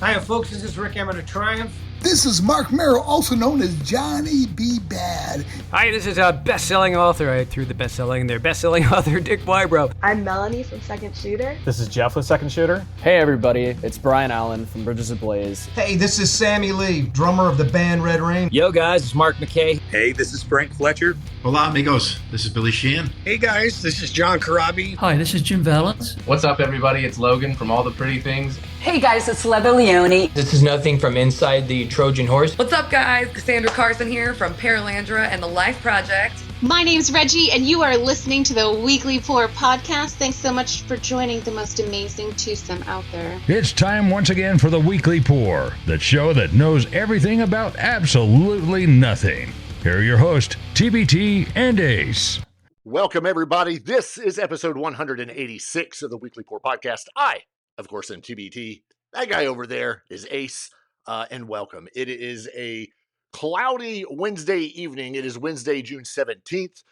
Hi, folks. This is Rick Emmett of Triumph. This is Mark Merrill, also known as Johnny B. Bad. Hi, this is a best-selling author. I threw the best-selling there. Best-selling author Dick Wybrow. I'm Melanie from Second Shooter. This is Jeff with Second Shooter. Hey everybody, it's Brian Allen from Bridges Ablaze. Hey, this is Sammy Lee, drummer of the band Red Rain. Yo guys, it's Mark McKay. Hey, this is Frank Fletcher. Hola amigos, this is Billy Sheehan. Hey guys, this is John Karabi. Hi, this is Jim Valance. What's up everybody, it's Logan from All the Pretty Things. Hey guys, it's Leather Leone. This is Nothing from Inside the Trojan Horse. What's up guys, Cassandra Carson here from Paralandra and the Life Project. My name's Reggie and you are listening to the Weekly Pour podcast. Thanks so much for joining the most amazing twosome out there. It's time once again for the Weekly Pour, the show that knows everything about absolutely nothing. Here are your hosts, TBT and Ace. Welcome everybody. This is episode 186 of the Weekly Pour podcast. I, of course, am TBT. That guy over there is Ace, and welcome. It is a cloudy Wednesday evening. It is Wednesday, June 17th.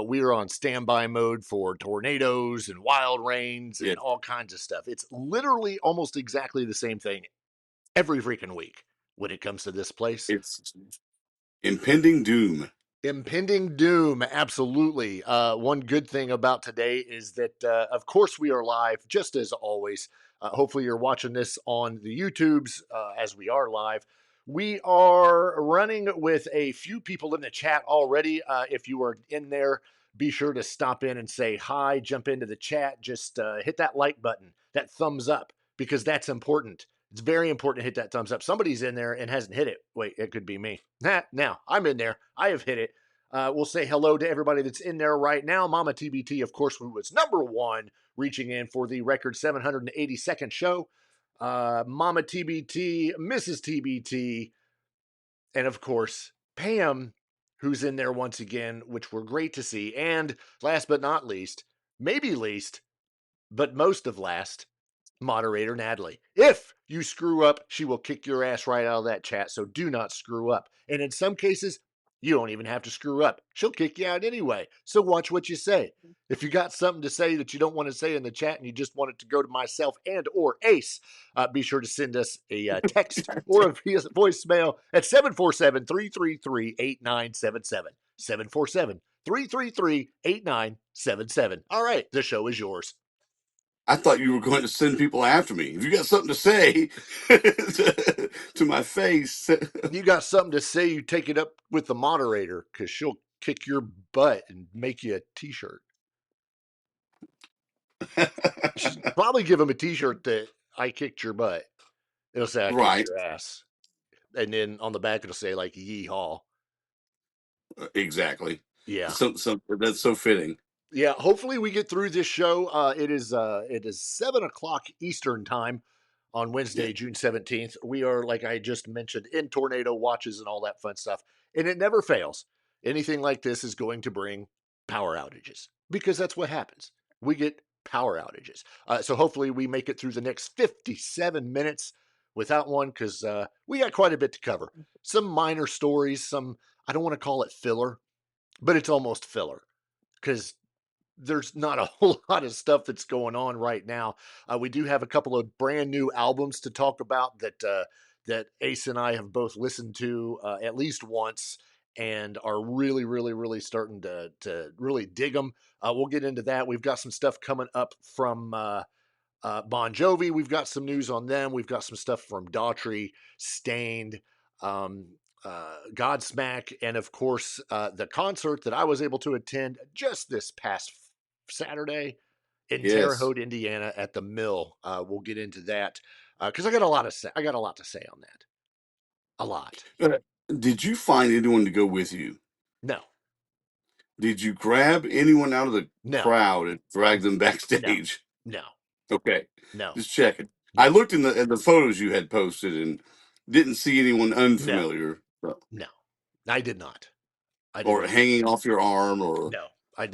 We are on standby mode for tornadoes and wild rains and all kinds of stuff. It's literally almost exactly the same thing every freaking week when it comes to this place. It's impending doom. Impending doom, absolutely. One good thing about today is that, of course, we are live, just as always. Hopefully you're watching this on the YouTubes as we are live. We are running with a few people in the chat already. If you are in there, be sure to stop in and say hi, jump into the chat, just hit that like button, that thumbs up, because that's important. It's very important to hit that thumbs up. Somebody's in there and hasn't hit it. Wait, it could be me. Now, I'm in there. I have hit it. We'll say hello to everybody that's in there right now. Mama TBT, of course, who was number one, reaching in for the record 782nd show. Mama TBT, Mrs. TBT, and of course, Pam, who's in there once again, which we're great to see. And last but not least, maybe least, but most of last, moderator Natalie. If you screw up, she will kick your ass right out of that chat, so do not screw up. And in some cases, you don't even have to screw up. She'll kick you out anyway. So watch what you say. If you got something to say that you don't want to say in the chat and you just want it to go to myself and or Ace, be sure to send us a text or a voicemail at 747-333-8977. 747-333-8977. All right, the show is yours. I thought you were going to send people after me. If you got something to say to my face. You got something to say, you take it up with the moderator because she'll kick your butt and make you a t-shirt. Probably give him a t-shirt that I kicked your butt. It'll say I kicked your ass. And then on the back it'll say like yee-haw. Exactly. Yeah. So that's so fitting. Yeah, hopefully we get through this show. It is 7 o'clock Eastern time on Wednesday, June 17th. We are, like I just mentioned, in tornado watches and all that fun stuff. And it never fails. Anything like this is going to bring power outages because that's what happens. We get power outages. So hopefully we make it through the next 57 minutes without one because we got quite a bit to cover. Some minor stories, some, I don't want to call it filler, but it's almost filler because there's not a whole lot of stuff that's going on right now. We do have a couple of brand new albums to talk about that Ace and I have both listened to at least once and are really, really, really starting to really dig them. We'll get into that. We've got some stuff coming up from Bon Jovi. We've got some news on them. We've got some stuff from Daughtry, Stained, Godsmack, and of course the concert that I was able to attend just this past Saturday in Terre Haute, Indiana, at the Mill. We'll get into that because I got a lot to say on that. A lot. Did you find anyone to go with you? No. Did you grab anyone out of the crowd and drag them backstage? No. Okay. No. Just checking. I looked in the photos you had posted and didn't see anyone unfamiliar. No. I did not. Or hanging off your arm or no. I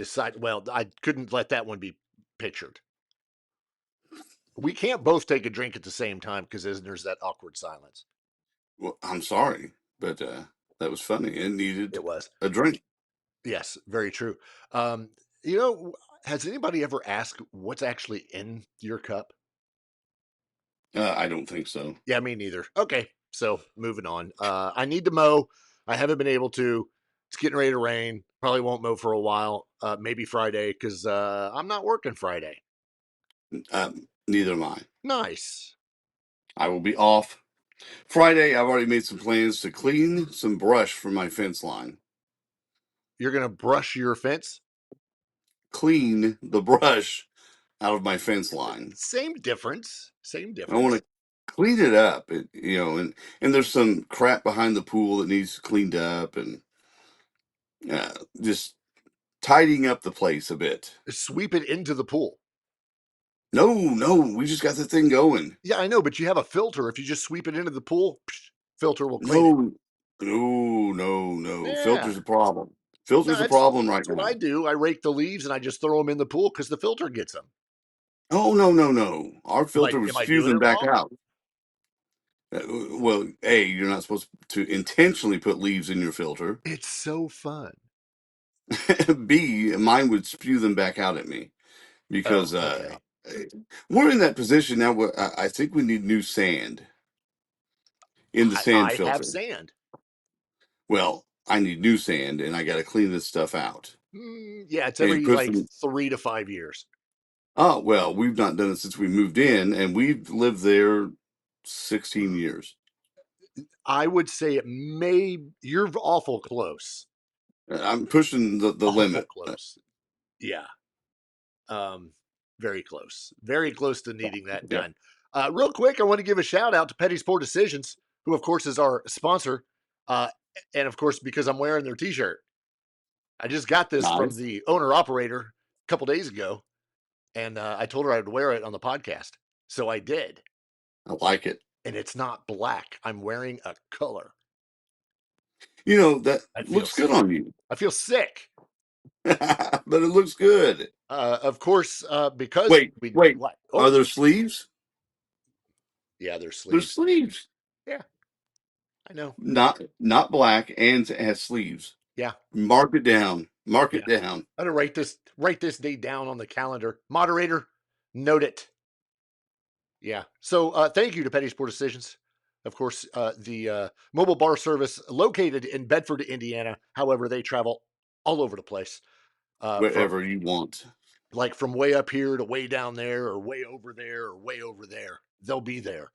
couldn't let that one be pictured. We can't both take a drink at the same time because there's that awkward silence. Well, I'm sorry, but that was funny and needed a drink. Yes, very true. Has anybody ever asked what's actually in your cup? I don't think so. Yeah, me neither. Okay, so moving on. I need to mow. I haven't been able to. It's getting ready to rain. Probably won't mow for a while. Maybe Friday because I'm not working Friday. Neither am I. Nice. I will be off Friday. I've already made some plans to clean some brush from my fence line. You're gonna brush your fence? Clean the brush out of my fence line. Same difference. Same I difference. want to clean it up, and there's some crap behind the pool that needs cleaned up, and just tidying up the place a bit. Sweep it into the pool. No, we just got the thing going. Yeah, I know, but you have a filter. If you just sweep it into the pool, filter will clean it. No. Yeah. Filter's a problem. Filter's No, a problem right that's what now. I do. I rake the leaves and I just throw them in the pool because the filter gets them. Oh, no. Our filter was Am I doing fusing it back wrong? out. Well, A, you're not supposed to intentionally put leaves in your filter. It's so fun. B, mine would spew them back out at me because okay. we're in that position now where I think we need new sand in the sand I filter. have sand. Well, I need new sand, and I got to clean this stuff out. Yeah, it's every like 3 to 5 years. Oh, well, we've not done it since we moved in, and we've lived there 16 years. I would say it may. You're awful close. I'm pushing the limit. Close. Yeah. Very close. Very close to needing that done. Real quick, I want to give a shout out to Petty's Poor Decisions, who of course is our sponsor. And of course, because I'm wearing their t-shirt. I just got this from the owner operator a couple days ago, and I told her I would wear it on the podcast. So I did. I like it. And it's not black. I'm wearing a color. That looks good on you. I feel sick. But it looks good. Of course, because wait. What? Oh. Are there sleeves? Yeah, there's sleeves. There's sleeves. Yeah, I know. Not black, and it has sleeves. Yeah. Mark it down. Mark it down. I'm gonna write this day down on the calendar. Moderator, note it. Yeah. So thank you to Petty's Poor Decisions. Of course, the mobile bar service located in Bedford, Indiana. However, they travel all over the place. Wherever you want. Like from way up here to way down there, or way over there, or way over there. They'll be there.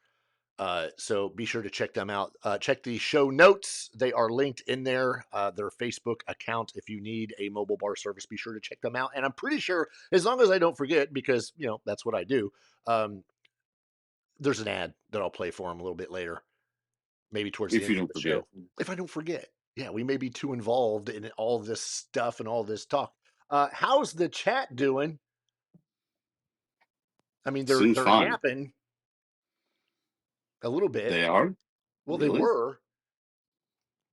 So be sure to check them out. Check the show notes. They are linked in there. Their Facebook account. If you need a mobile bar service, be sure to check them out. And I'm pretty sure, as long as I don't forget, because that's what I do. There's an ad that I'll play for them a little bit later, maybe towards the end of the show. If I don't forget, yeah, we may be too involved in all this stuff and all this talk. How's the chat doing? I mean, they're yapping a little bit. They are? Well, really? They were.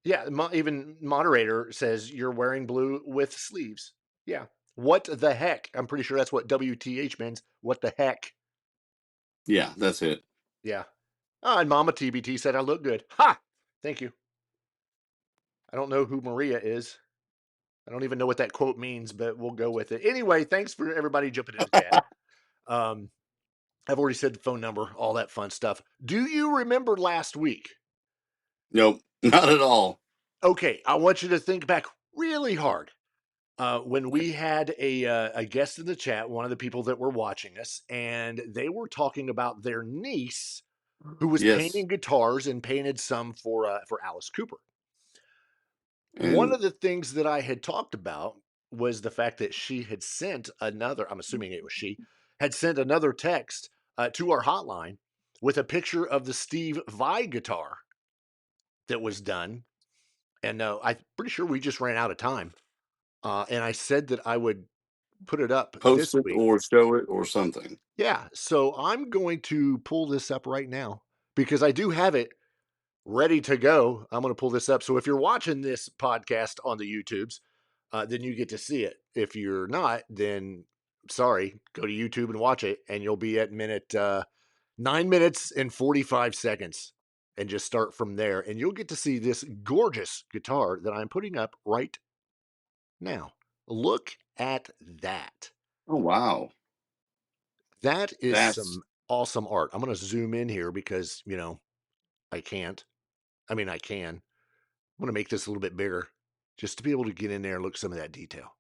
Yeah, even moderator says you're wearing blue with sleeves. Yeah. What the heck? I'm pretty sure that's what WTH means. What the heck? Yeah, that's it. Yeah. And Mama TBT said I look good. Ha! Thank you. I don't know who Maria is. I don't even know what that quote means, but we'll go with it. Anyway, thanks for everybody jumping in the chat. I've already said the phone number, all that fun stuff. Do you remember last week? Nope, not at all. Okay, I want you to think back really hard. When we had a guest in the chat, one of the people that were watching us, and they were talking about their niece who was painting guitars and painted some for Alice Cooper. And one of the things that I had talked about was the fact that she had sent another, I'm assuming it was she, had sent another text to our hotline with a picture of the Steve Vai guitar that was done. And I'm pretty sure we just ran out of time. And I said that I would put it up Post it or show it or something. Yeah. So I'm going to pull this up right now because I do have it ready to go. I'm going to pull this up. So if you're watching this podcast on the YouTubes, then you get to see it. If you're not, then sorry, go to YouTube and watch it. And you'll be at minute 9 minutes and 45 seconds. And just start from there. And you'll get to see this gorgeous guitar that I'm putting up right now. Look at that. Oh, wow. That's some awesome art. I'm going to zoom in here because, I can't. I mean, I can. I'm going to make this a little bit bigger just to be able to get in there and look at some of that detail.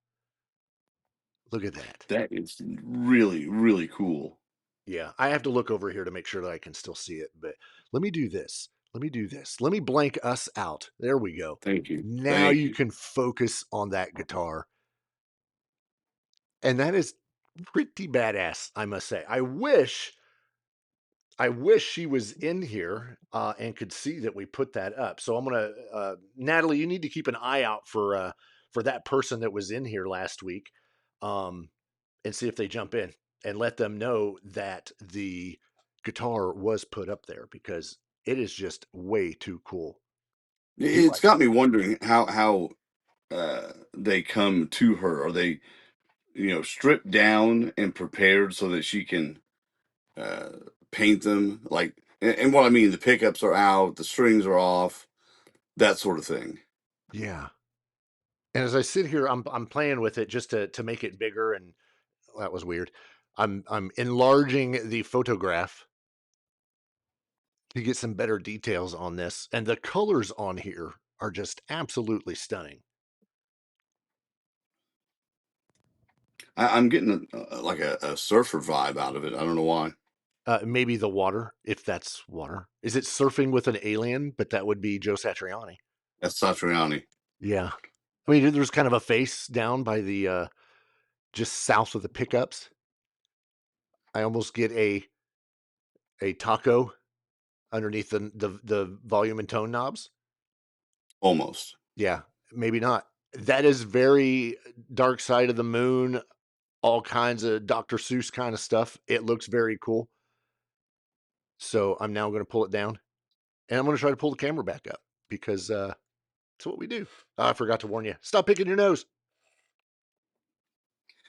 Look at that. That is really, really cool. Yeah, I have to look over here to make sure that I can still see it, but let me do this. Let me blank us out. There we go. Thank you. Now you can focus on that guitar. And that is pretty badass, I must say. I wish she was in here and could see that we put that up. So I'm gonna, Natalie, you need to keep an eye out for that person that was in here last week, and see if they jump in and let them know that the guitar was put up there because it is just way too cool. It's got me wondering how they come to her. Are they, stripped down and prepared so that she can paint them? Like, and what I mean, the pickups are out, the strings are off, that sort of thing. Yeah. And as I sit here, I'm playing with it just to make it bigger, and that was weird. I'm enlarging the photograph to get some better details on this, and the colors on here are just absolutely stunning. I'm getting like a surfer vibe out of it. I don't know why. Maybe the water, if that's water. Is it surfing with an alien? But that would be Joe Satriani. That's Satriani. Yeah. I mean, there's kind of a face down by the just south of the pickups. I almost get a taco underneath the volume and tone knobs. Almost. Yeah, maybe not. That is very Dark Side of the Moon, all kinds of Dr. Seuss kind of stuff. It looks very cool. So I'm now going to pull it down, and I'm going to try to pull the camera back up because it's what we do. I forgot to warn you. Stop picking your nose.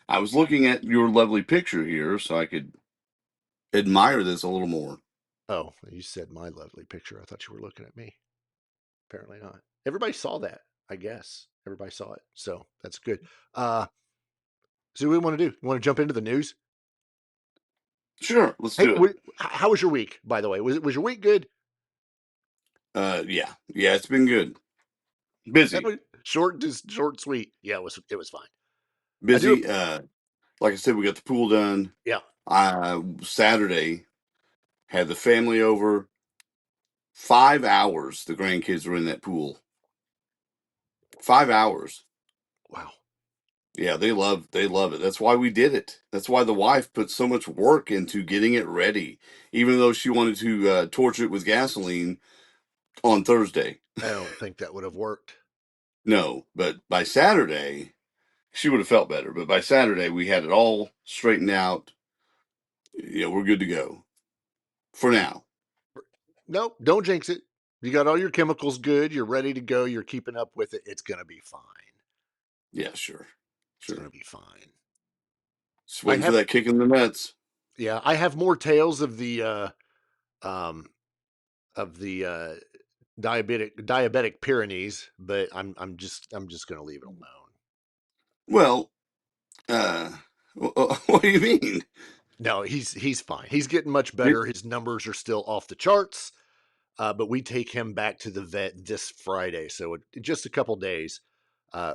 I was looking at your lovely picture here so I could admire this a little more. Oh, you said my lovely picture. I thought you were looking at me. Apparently not. Everybody saw that, I guess. Everybody saw it. So that's good. So what do we want to do? You want to jump into the news? Sure, let's do it. How was your week, by the way? Was your week good? Yeah, it's been good. Busy. Short, sweet. Yeah, it was fine. Busy. Like I said, we got the pool done. Yeah. Saturday had the family over. 5 hours the grandkids were in that pool. 5 hours. Wow. Yeah, they love it. That's why we did it. That's why the wife put so much work into getting it ready, even though she wanted to torch it with gasoline on Thursday. I don't think that would have worked. No, but by Saturday, she would have felt better. But by Saturday, we had it all straightened out. Yeah, we're good to go. For now. Nope, don't jinx it. You got all your chemicals good. You're ready to go. You're keeping up with it. It's going to be fine. Yeah, sure. It's going to be fine. Just waiting for that kick in the nuts. Yeah, I have more tales of the diabetic Pyrenees, but I'm just going to leave it alone. Well, what do you mean? No, he's fine. He's getting much better. His numbers are still off the charts, but we take him back to the vet this Friday, so just a couple days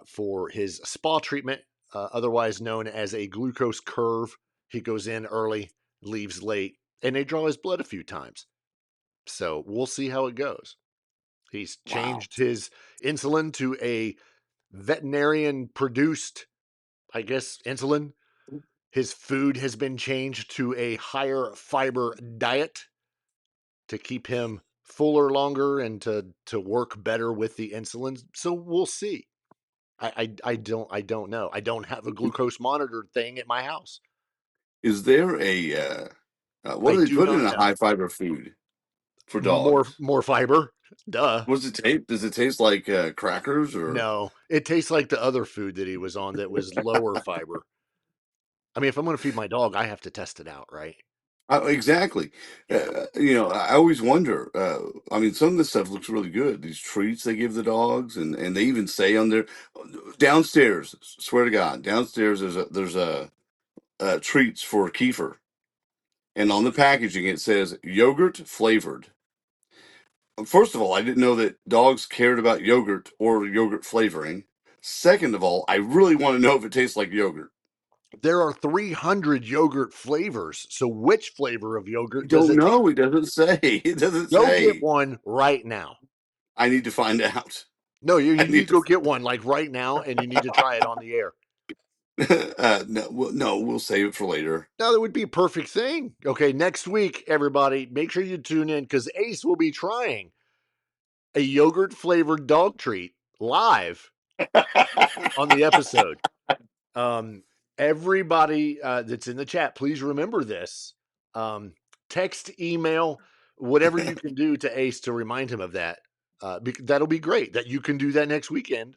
for his spa treatment, otherwise known as a glucose curve. He goes in early, leaves late, and they draw his blood a few times. So we'll see how it goes. He's changed his insulin to a veterinarian produced, I guess, insulin. His food has been changed to a higher fiber diet to keep him fuller longer and to work better with the insulin. So we'll see. I don't know. I don't have a glucose monitor thing at my house. Is there a what do they put in a high fiber food for dogs? More fiber. Duh. What does it taste? Does it taste like crackers or? No, it tastes like the other food that he was on that was lower fiber. I mean, if I'm going to feed my dog, I have to test it out, right? Exactly. I always wonder. I mean, some of this stuff looks really good. These treats they give the dogs, and they even say on their downstairs. Swear to God, downstairs there's a treats for Kiefer, and on the packaging it says yogurt flavored. First of all, I didn't know that dogs cared about yogurt or yogurt flavoring. Second of all, I really want to know if it tastes like yogurt. There are 300 yogurt flavors. So which flavor of I yogurt does don't it taste? know. It doesn't say. It doesn't Go get say. one right now. I need to find out. No, you I need to need go get one like right now, and you need to try it on the air. no, we'll save it for later. Now, that would be a perfect thing. Okay, next week, everybody, make sure you tune in because Ace will be trying a yogurt flavored dog treat live on the episode. Everybody that's in the chat, please remember this. Text, email, whatever you can do to Ace to remind him of that. That'll be great. That you can do that next week, and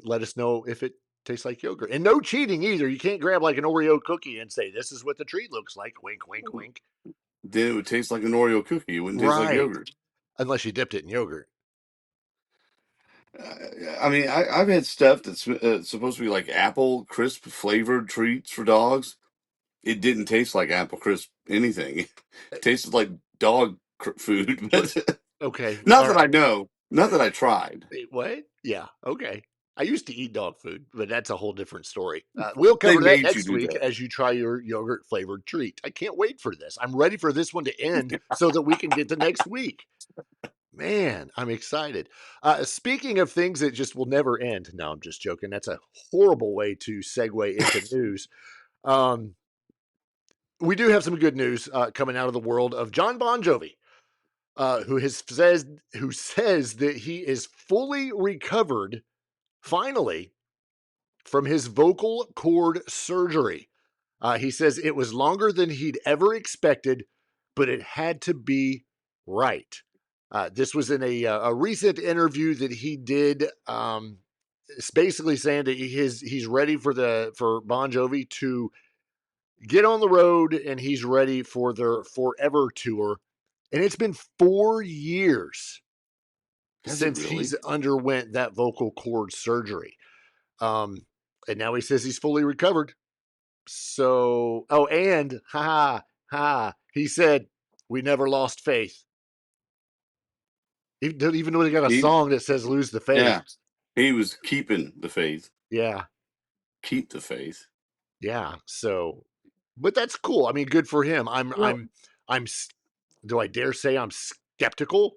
let us know if it tastes like yogurt. And no cheating either. You can't grab like an Oreo cookie and say, this is what the treat looks like. Wink, wink, wink. Then it would taste like an Oreo cookie. It wouldn't taste like Right. yogurt. Unless you dipped it in yogurt. I mean, I've had stuff that's supposed to be like apple crisp flavored treats for dogs. It didn't taste like apple crisp anything. It tasted like dog food. Okay. Not that I know. Not that I tried. Wait, what? Yeah. Okay. I used to eat dog food, but that's a whole different story. We'll cover that next week as you try your yogurt flavored treat. I can't wait for this. I'm ready for this one to end so that we can get to next week. Man, I'm excited. Speaking of things that just will never end. No, I'm just joking. That's a horrible way to segue into news. We do have some good news coming out of the world of Jon Bon Jovi, who says that he is fully recovered, finally, from his vocal cord surgery. He says it was longer than he'd ever expected, but it had to be right. This was in a recent interview that he did. It's basically saying that he's ready for Bon Jovi to get on the road, and he's ready for their Forever tour. And it's been 4 years since he's underwent that vocal cord surgery. And now he says he's fully recovered. So, and he said, we never lost faith. Even though they got a song that says lose the faith. Yeah. He was keeping the faith. Yeah. Keep the faith. Yeah. So, but that's cool. I mean, good for him. Do I dare say I'm skeptical?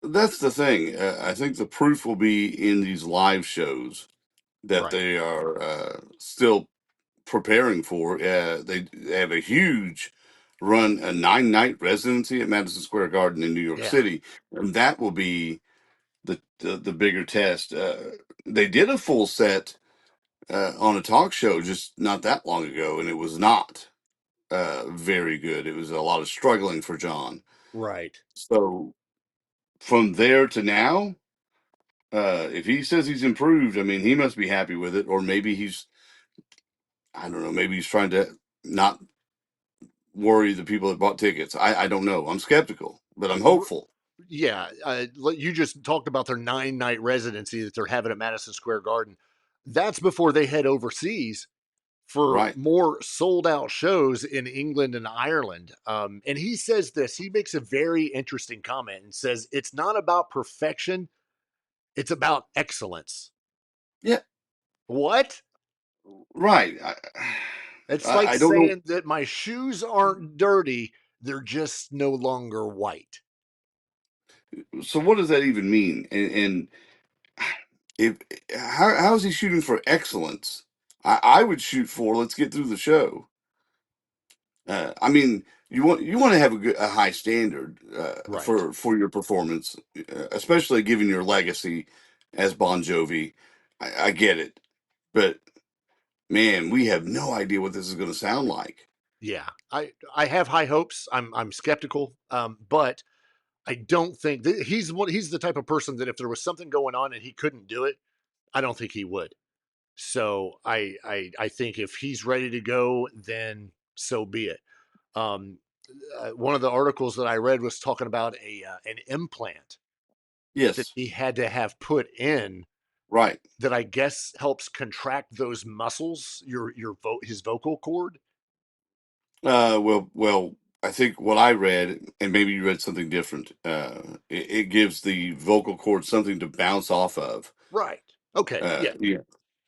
That's the thing. I think the proof will be in these live shows that they are still preparing for. They have a huge run, a 9-night residency at Madison Square Garden in New York City, and that will be the bigger test. They did a full set on a talk show just not that long ago, and it was not very good. It was a lot of struggling for John. Right. So from there to now, if he says he's improved, I mean, he must be happy with it, or maybe I don't know, maybe he's trying to not worry the people that bought tickets. I don't know. I'm skeptical, but I'm hopeful. Yeah. You just talked about their 9-night residency that they're having at Madison Square Garden. That's before they head overseas for more sold out shows in England and Ireland. And he says this, he makes a very interesting comment and says, it's not about perfection. It's about excellence. Yeah. What? Right. It's like saying that my shoes aren't dirty. They're just no longer white. So what does that even mean? And how is he shooting for excellence? I would shoot for let's get through the show. I mean, you want to have a high standard for your performance, especially given your legacy as Bon Jovi. I get it, but man, we have no idea what this is going to sound like. Yeah, I have high hopes. I'm skeptical, but I don't think he's the type of person that if there was something going on and he couldn't do it, I don't think he would. So I think if he's ready to go, then so be it. One of the articles that I read was talking about an implant. Yes, that he had to have put in. Right. That I guess helps contract those muscles, his vocal cord. Well, I think what I read, and maybe you read something different. It gives the vocal cords something to bounce off of. Right. Okay. Yeah. Yeah.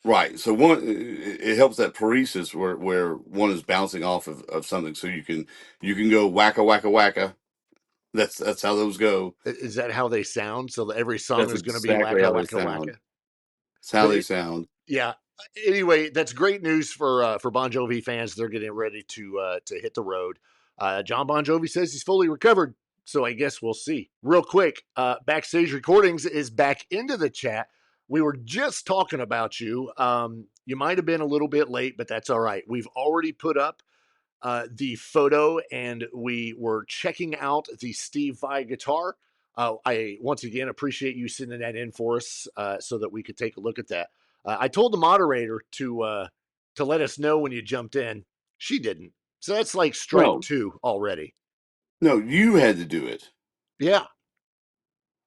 Right. So it helps that paresis where one is bouncing off of something. So you can go wacka wacka wacka. That's how those go. Is that how they sound? So every song That's is going to be exactly wacka how they wacka sound. wacka. It's how But they sound. yeah. Anyway, that's great news for Bon Jovi fans. They're getting ready to hit the road. Jon Bon Jovi says he's fully recovered, so I guess we'll see. Real quick, Backstage Recordings is back into the chat. We were just talking about you. You might have been a little bit late, but that's all right. We've already put up the photo, and we were checking out the Steve Vai guitar. I once again appreciate you sending that in for us so that we could take a look at that. I told the moderator to let us know when you jumped in. She didn't, so that's like strike No, 2 already. no, you had to do it. Yeah,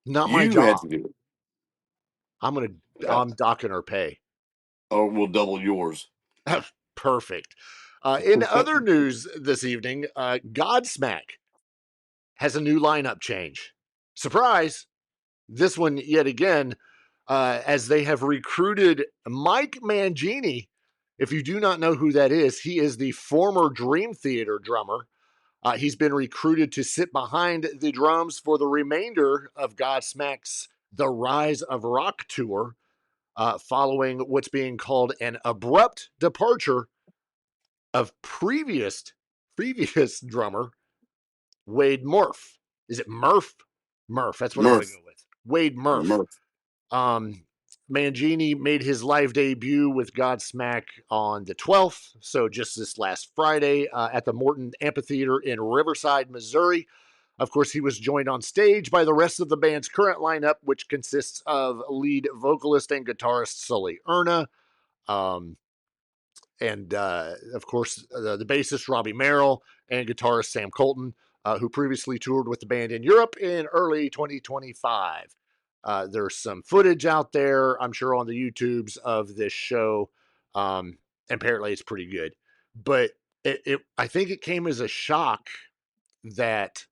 not my You had job. to do it. I'm docking her pay. Or we'll double yours. Perfect. In other news this evening, Godsmack has a new lineup change. Surprise! This one yet again, as they have recruited Mike Mangini. If you do not know who that is, he is the former Dream Theater drummer. He's been recruited to sit behind the drums for the remainder of Godsmack's The Rise of Rock tour, following what's being called an abrupt departure of previous drummer Wade Murff. Is it Murff? Murff. That's what I'm going to Murph. go with. Wade Murff. Murph. Mangini made his live debut with Godsmack on the 12th, so just this last Friday at the Morton Amphitheater in Riverside, Missouri. Of course, he was joined on stage by the rest of the band's current lineup, which consists of lead vocalist and guitarist Sully Erna, and of course, the bassist Robbie Merrill and guitarist Sam Colton, who previously toured with the band in Europe in early 2025. There's some footage out there, I'm sure, on the YouTubes of this show. Apparently, it's pretty good. But I think it came as a shock that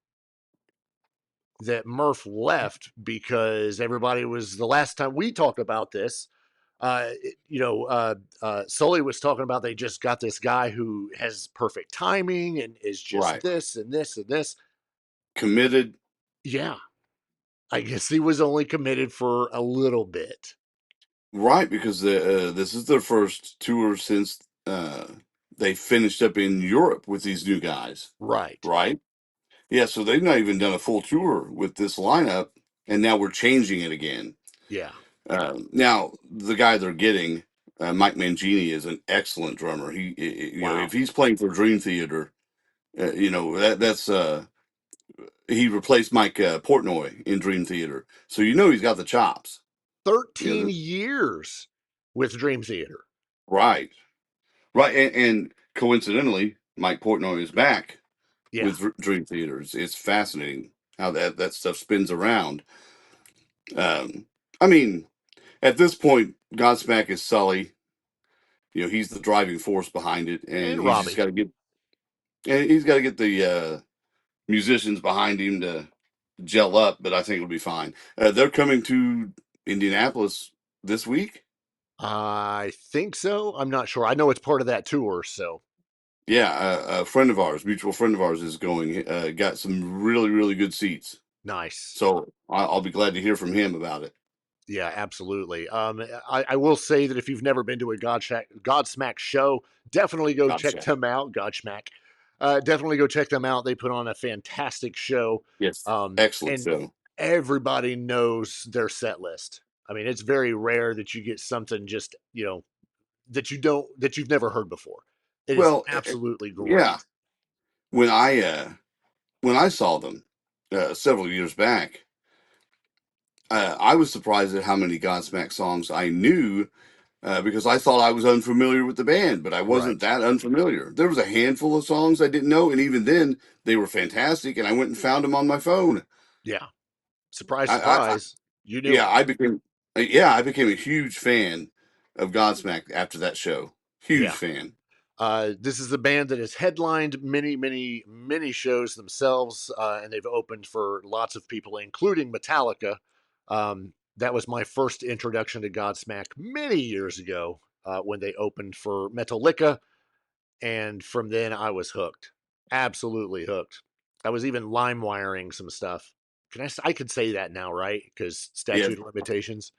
Murph left, because everybody was, the last time we talked about this, Sully was talking about they just got this guy who has perfect timing and is just this and this and this. Committed. Yeah. I guess he was only committed for a little bit. Right, because this is their first tour since they finished up in Europe with these new guys. Right. Right? Yeah, so they've not even done a full tour with this lineup, and now we're changing it again. Yeah. Now, the guy they're getting, Mike Mangini, is an excellent drummer. You know, if he's playing for Dream Theater, that's he replaced Mike Portnoy in Dream Theater, so he's got the chops. 13 years with Dream Theater. Right, and coincidentally, Mike Portnoy is back with Dream Theater. It's fascinating how that stuff spins around. I mean, at this point, Godsmack is Sully. He's the driving force behind it, and he's just got to get, and he's got to get the musicians behind him to gel up. But I think it'll be fine. They're coming to Indianapolis this week. I think so. I'm not sure. I know it's part of that tour. So, yeah, a friend of ours, mutual friend of ours, is going. Got some really, really good seats. Nice. So I'll be glad to hear from him about it. Yeah, absolutely. I will say that if you've never been to a Godsmack show, definitely go check them out. Godsmack. Definitely go check them out. They put on a fantastic show. Yes, excellent show. Everybody knows their set list. I mean, it's very rare that you get something just, that you've never heard before. It is absolutely great. Yeah. When I saw them several years back, I was surprised at how many Godsmack songs I knew, because I thought I was unfamiliar with the band, but I wasn't that unfamiliar. There was a handful of songs I didn't know, and even then, they were fantastic, and I went and found them on my phone. Yeah. Surprise, surprise. You knew. Yeah, I became a huge fan of Godsmack after that show. Huge fan. This is a band that has headlined many, many, many shows themselves, and they've opened for lots of people, including Metallica. That was my first introduction to Godsmack many years ago when they opened for Metallica, and from then I was hooked, absolutely hooked. I was even lime wiring some stuff. I could say that now, right? Because statute of limitations.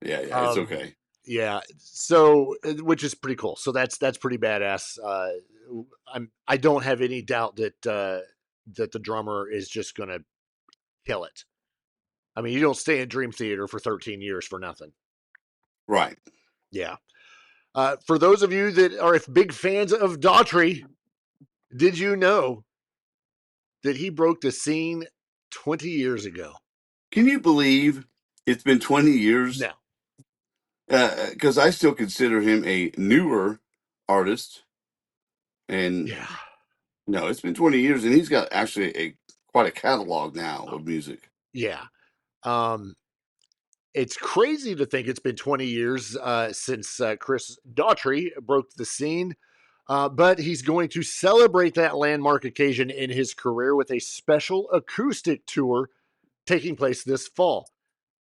Yeah, it's okay. Yeah, so which is pretty cool. So that's pretty badass. I don't have any doubt that that the drummer is just gonna kill it. I mean, you don't stay in Dream Theater for 13 years for nothing. Right. Yeah. For those of you that are big fans of Daughtry, did you know that he broke the scene 20 years ago? Can you believe it's been 20 years? No. Because I still consider him a newer artist. And yeah, no, it's been 20 years, and he's got actually quite a catalog now of music. Yeah. It's crazy to think it's been 20 years since Chris Daughtry broke the scene, but he's going to celebrate that landmark occasion in his career with a special acoustic tour taking place this fall.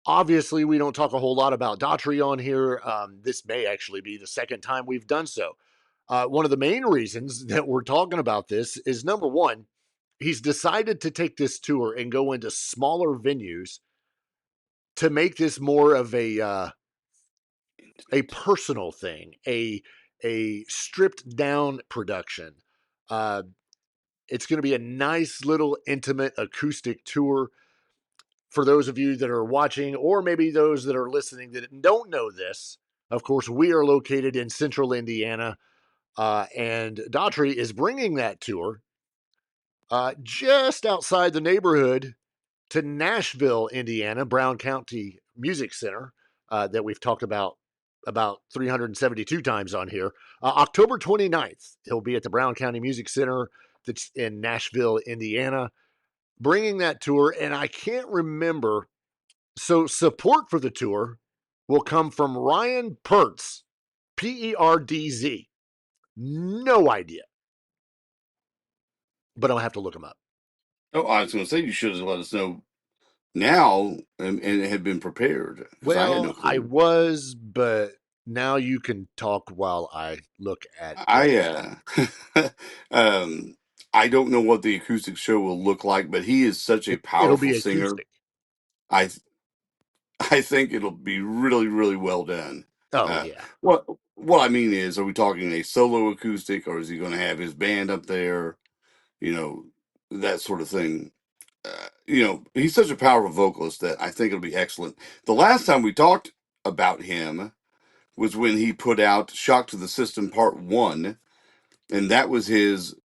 Obviously, we don't talk a whole lot about Daughtry on here. This may actually be the second time we've done so. One of the main reasons that we're talking about this is, number one, he's decided to take this tour and go into smaller venues to make this more of a personal thing, a stripped down production. It's going to be a nice little intimate acoustic tour. For those of you that are watching, or maybe those that are listening that don't know this, of course, we are located in central Indiana, and Daughtry is bringing that tour just outside the neighborhood to Nashville, Indiana, Brown County Music Center, that we've talked about 372 times on here. October 29th, he'll be at the Brown County Music Center that's in Nashville, Indiana, bringing that tour. And I can't remember. So support for the tour will come from Ryan Pertz, P-E-R-D-Z. No idea, but I'll have to look him up. Oh, I was going to say, you should have let us know now and had been prepared. Well, I was, but now you can talk while I look at I don't know what the acoustic show will look like, but he is such a powerful singer. Acoustic. I think it'll be really, really well done. Oh, yeah. What I mean is, are we talking a solo acoustic, or is he going to have his band up there? You know, that sort of thing. He's such a powerful vocalist that I think it'll be excellent. The last time we talked about him was when he put out Shock to the System Part 1, and that was his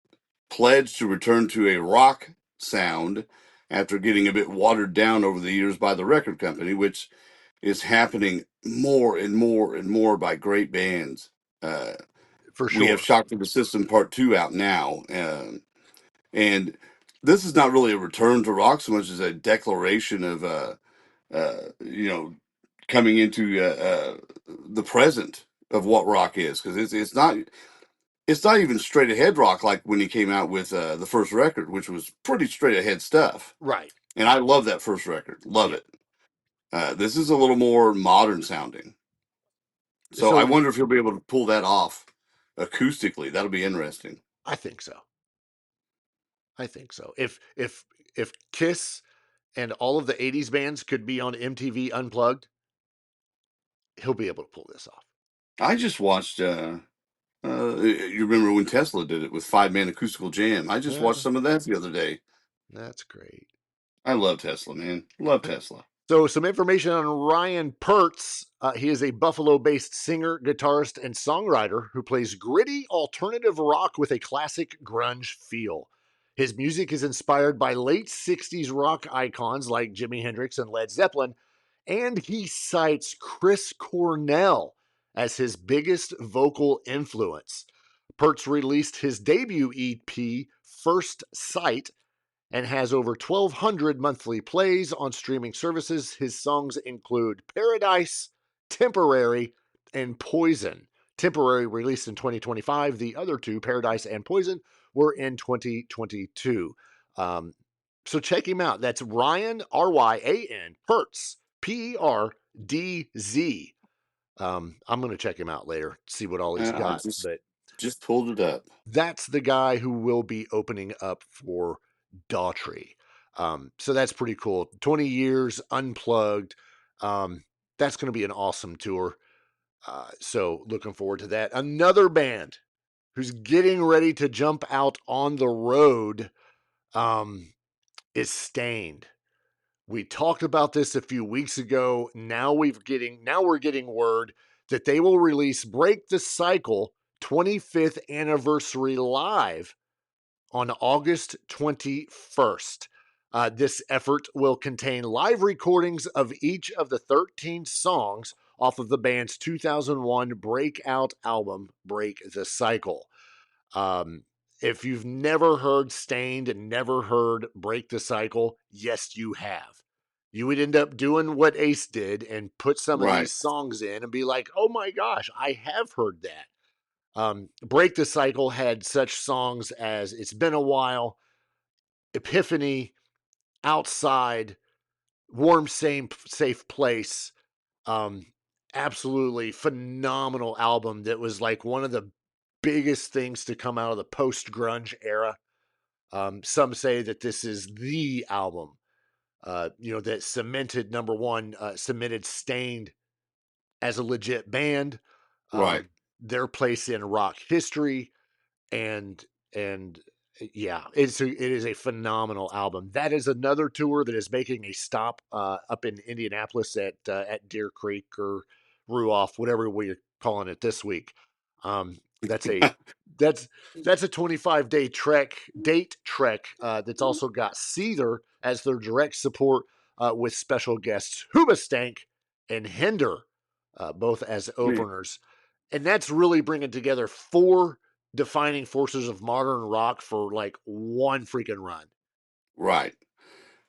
pledge to return to a rock sound after getting a bit watered down over the years by the record company, which is happening more and more and more by great bands. For sure. We have Shock to the System Part 2 out now, and this is not really a return to rock so much as a declaration of, coming into the present of what rock is, because it's not even straight ahead rock like when he came out with the first record, which was pretty straight ahead stuff. Right. And I love that first record. Love it. This is a little more modern sounding. So I wonder if he'll be able to pull that off acoustically. That'll be interesting. I think so. If Kiss and all of the 80s bands could be on MTV Unplugged, he'll be able to pull this off. I just watched you remember when Tesla did it with 5-man acoustical jam? I just watched some of that the other day. That's great. I love Tesla, man. Love Tesla. So some information on Ryan Pertz. He is a Buffalo-based singer, guitarist, and songwriter who plays gritty alternative rock with a classic grunge feel. His music is inspired by late 60s rock icons like Jimi Hendrix and Led Zeppelin, and he cites Chris Cornell as his biggest vocal influence. Pertz released his debut EP, First Sight, and has over 1,200 monthly plays on streaming services. His songs include Paradise, Temporary, and Poison. temporary release in 2025. The other two, Paradise and Poison, were in 2022. So check him out. That's Ryan, Ryan, Perdz, Perdz. I'm going to check him out later, see what all he's got. But just pulled it up. That's the guy who will be opening up for Daughtry. So that's pretty cool. 20 years unplugged. That's going to be an awesome tour. So looking forward to that. Another band who's getting ready to jump out on the road is Stained. We talked about this a few weeks ago. Now we're getting word that they will release Break the Cycle 25th Anniversary Live on August 21st. This effort will contain live recordings of each of the 13 songs off of the band's 2001 breakout album, Break the Cycle. If you've never heard Stained and never heard Break the Cycle, yes, you have. You would end up doing what Ace did and put some of these songs in and be like, oh my gosh, I have heard that. Break the Cycle had such songs as It's Been a While, Epiphany, Outside, Warm Safe Place. Absolutely phenomenal album that was like one of the biggest things to come out of the post-grunge era. Some say that this is the album, that cemented, number one, cemented Stained as a legit band. Their place in rock history, and yeah, it is a phenomenal album. That is another tour that is making a stop up in Indianapolis at Deer Creek or Ruoff, whatever we're calling it this week. That's a 25-day date trek that's also got Seether as their direct support with special guests Hoobastank and Hinder, both as openers. And that's really bringing together 4 defining forces of modern rock for like one freaking run. Right.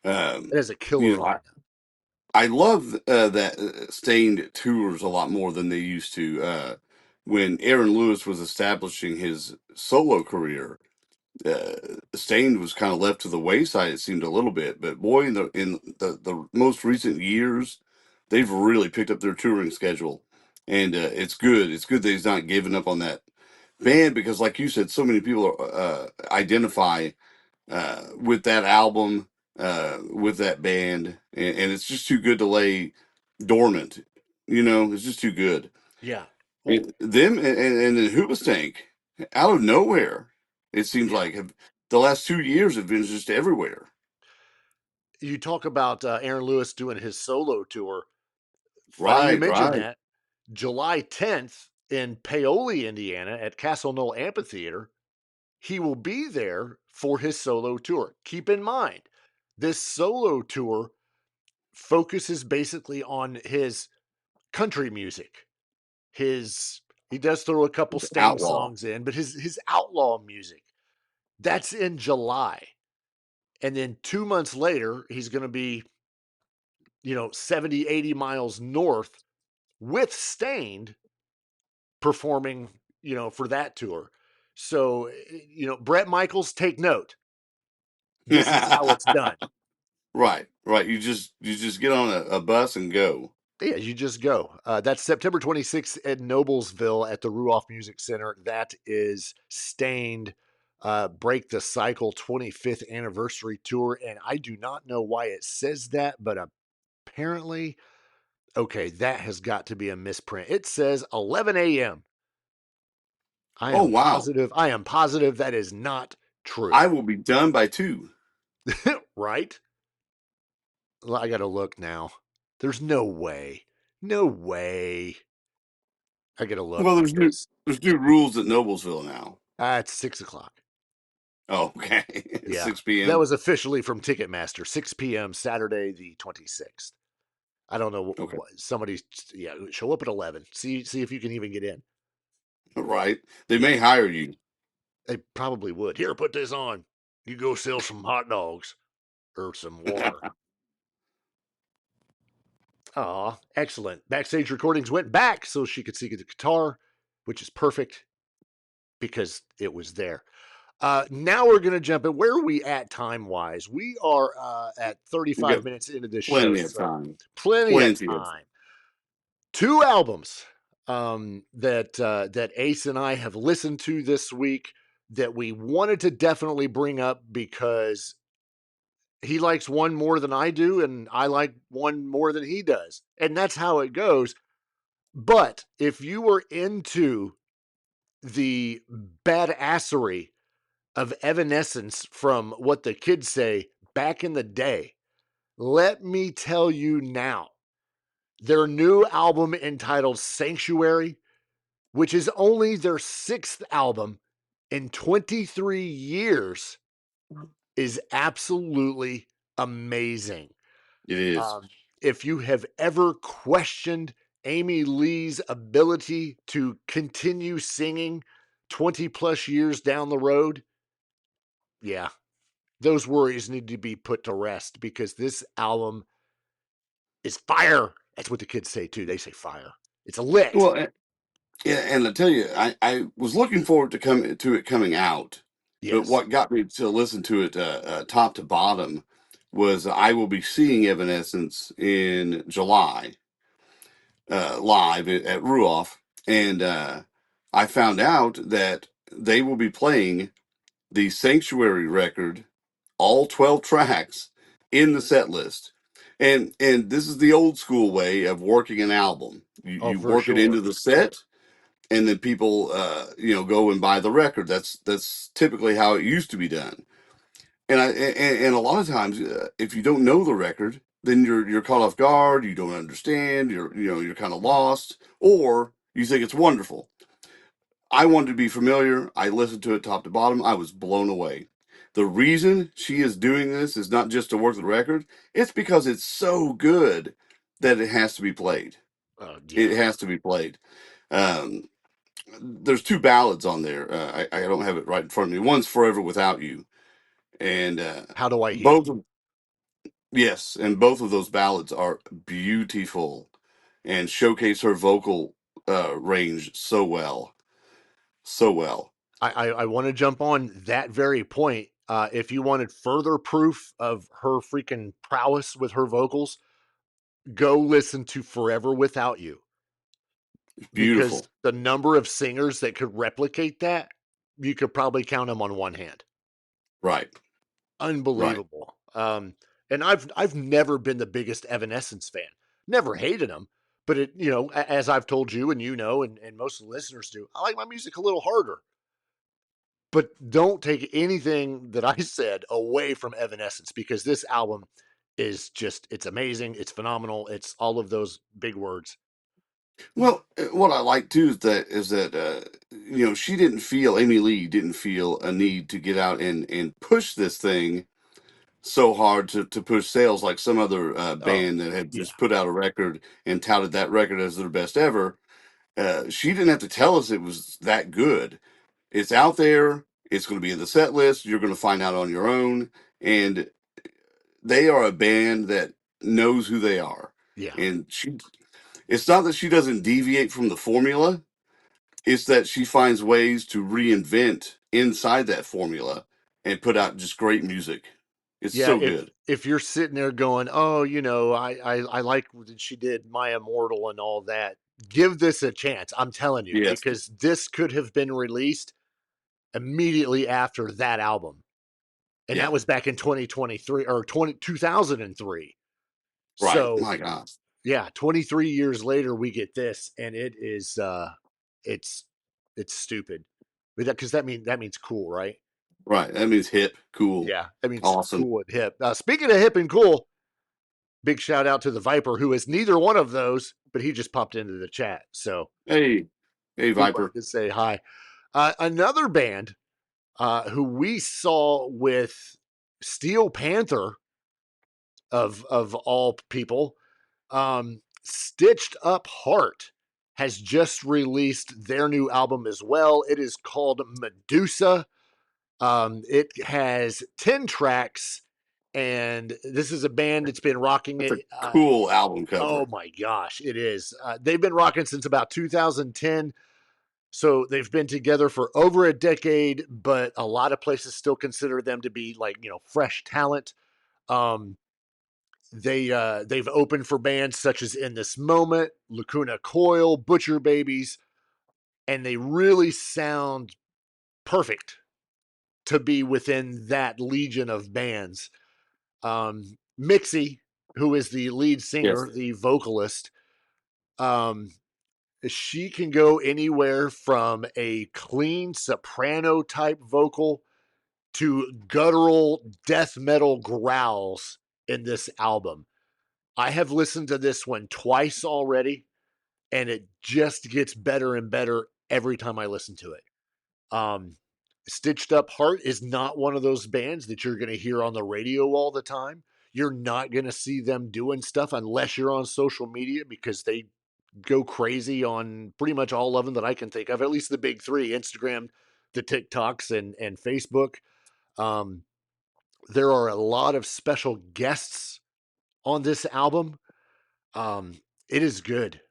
It is a killer lineup. I love that Stained tours a lot more than they used to. When Aaron Lewis was establishing his solo career, Stained was kind of left to the wayside, it seemed a little bit. But boy, in the most recent years, they've really picked up their touring schedule. And it's good. It's good that he's not giving up on that band because, like you said, so many people identify with that album, with that band, and it's just too good to lay dormant. It's just too good. Yeah. Them and then Hoobastank, out of nowhere, it seems like the last 2 years have been just everywhere. You talk about Aaron Lewis doing his solo tour. Funny you mentioned that. July 10th in Paoli, Indiana at Castle Knoll Amphitheater, he will be there for his solo tour. Keep in mind, this solo tour focuses basically on his country music. He does throw a couple Stained songs in, but his outlaw music, that's in July. And then 2 months later, he's going to be, 70, 80 miles north with Stained performing, for that tour. So, Bret Michaels, take note. This is how it's done. Right. You just get on a bus and go. Yeah, you just go. That's September 26th at Noblesville at the Ruoff Music Center. That is Stained Break the Cycle 25th Anniversary Tour. And I do not know why it says that, but apparently, okay, that has got to be a misprint. It says 11 a.m. I am positive that is not true. I will be done by 2. Right? Well, I got to look now. There's no way. No way. I got to look. Well, there's new rules at Noblesville now. It's 6 o'clock. Oh, okay. Yeah. 6 p.m. That was officially from Ticketmaster. 6 p.m. Saturday the 26th. I don't know. Okay. Somebody, show up at 11. See if you can even get in. Right. They may hire you. They probably would. Here, put this on. You go sell some hot dogs or some water. Aw, excellent. Backstage recordings went back so she could see the guitar which is perfect because it was there. Now we're going to jump in. Where are we at time-wise? We are at 35 minutes into this show. Plenty of time. Plenty of time. 2 albums that Ace and I have listened to this week that we wanted to definitely bring up because he likes one more than I do, and I like one more than he does. And that's how it goes. But if you were into the badassery of Evanescence from what the kids say back in the day, let me tell you now, their new album entitled Sanctuary, which is only their 6th album in 23 years, is absolutely amazing. It is. If you have ever questioned Amy Lee's ability to continue singing 20 plus years down the road, yeah, those worries need to be put to rest because this album is fire. That's what the kids say too. They say fire. It's a lit. Well, yeah, and I tell you, I was looking forward to it coming out. Yes. But what got me to listen to it top to bottom was I will be seeing Evanescence in July live at Ruoff, and I found out that they will be playing the Sanctuary record, all 12 tracks, in the set list. And this is the old school way of working an album. You work it into the set, and then people go and buy the record. That's typically how it used to be done. And a lot of times, if you don't know the record, then you're caught off guard. You don't understand. You're kind of lost, or you think it's wonderful. I wanted to be familiar. I listened to it top to bottom. I was blown away. The reason she is doing this is not just to work the record. It's because it's so good that it has to be played. It has to be played. There's 2 ballads on there. I don't have it right in front of me. One's Forever Without You. And How Do I Heal? Yes, and both of those ballads are beautiful and showcase her vocal range so well. So well. I want to jump on that very point. If you wanted further proof of her freaking prowess with her vocals, go listen to Forever Without You. Beautiful. Because the number of singers that could replicate that, you could probably count them on one hand. Right. Unbelievable. Right. And I've never been the biggest Evanescence fan. Never hated them. But as I've told you and and most of the listeners do, I like my music a little harder. But don't take anything that I said away from Evanescence because this album is it's amazing. It's phenomenal. It's all of those big words. Well, what I like too is that Amy Lee didn't feel a need to get out and push this thing so hard to push sales like some other band that had just put out a record and touted that record as their best ever. She didn't have to tell us it was that good. It's out there. It's going to be in the set list. You're going to find out on your own. And they are a band that knows who they are. Yeah. And it's not that she doesn't deviate from the formula. It's that she finds ways to reinvent inside that formula and put out just great music. It's so good. If you're sitting there going, oh, I like what she did, My Immortal and all that, give this a chance. I'm telling you, because this could have been released immediately after that album. And that was back in 2023 or 2003. Right. So, my gosh. Yeah, 23 years later, we get this, and it is, it's stupid. Because that means cool, right? Right. That means hip, cool. Yeah, that means awesome. Cool and hip. Speaking of hip and cool, big shout out to the Viper, who is neither one of those, but he just popped into the chat. So hey, Viper, to say hi. Another band who we saw with Steel Panther of all people, Stitched Up Heart has just released their new album as well. It is called Medusa. It has 10 tracks, and this is a band that's been rocking it. A cool album cover. Oh my gosh, it is. They've been rocking since about 2010. So they've been together for over a decade, but a lot of places still consider them to be like, fresh talent. Um, they've opened for bands such as In This Moment, Lacuna Coil, Butcher Babies, and they really sound perfect to be within that legion of bands. Mixie, who is the lead singer, Yes. the vocalist, she can go anywhere from a clean soprano type vocal to guttural death metal growls in this album. I have listened to this one twice already, and it just gets better and better every time I listen to it. Stitched Up Heart is not one of those bands that you're going to hear on the radio all the time. You're not going to see them doing stuff unless you're on social media, because they go crazy on pretty much all of them that I can think of, at least the big three: Instagram, the TikToks, and Facebook. There are a lot of special guests on this album. It is good.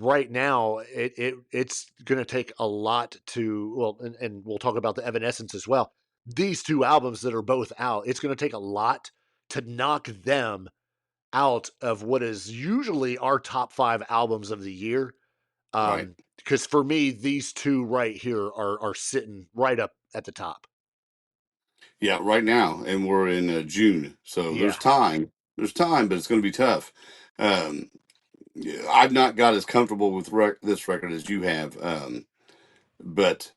Right now, it's going to take a lot to, and we'll talk about the Evanescence as well. These two albums that are both out, it's going to take a lot to knock them out of what is usually our top 5 albums of the year. Right. Because for me, these two right here are sitting right up at the top. Yeah, right now, and we're in June, so Yeah. there's time. There's time, but it's going to be tough. I've not got as comfortable with this record as you have, but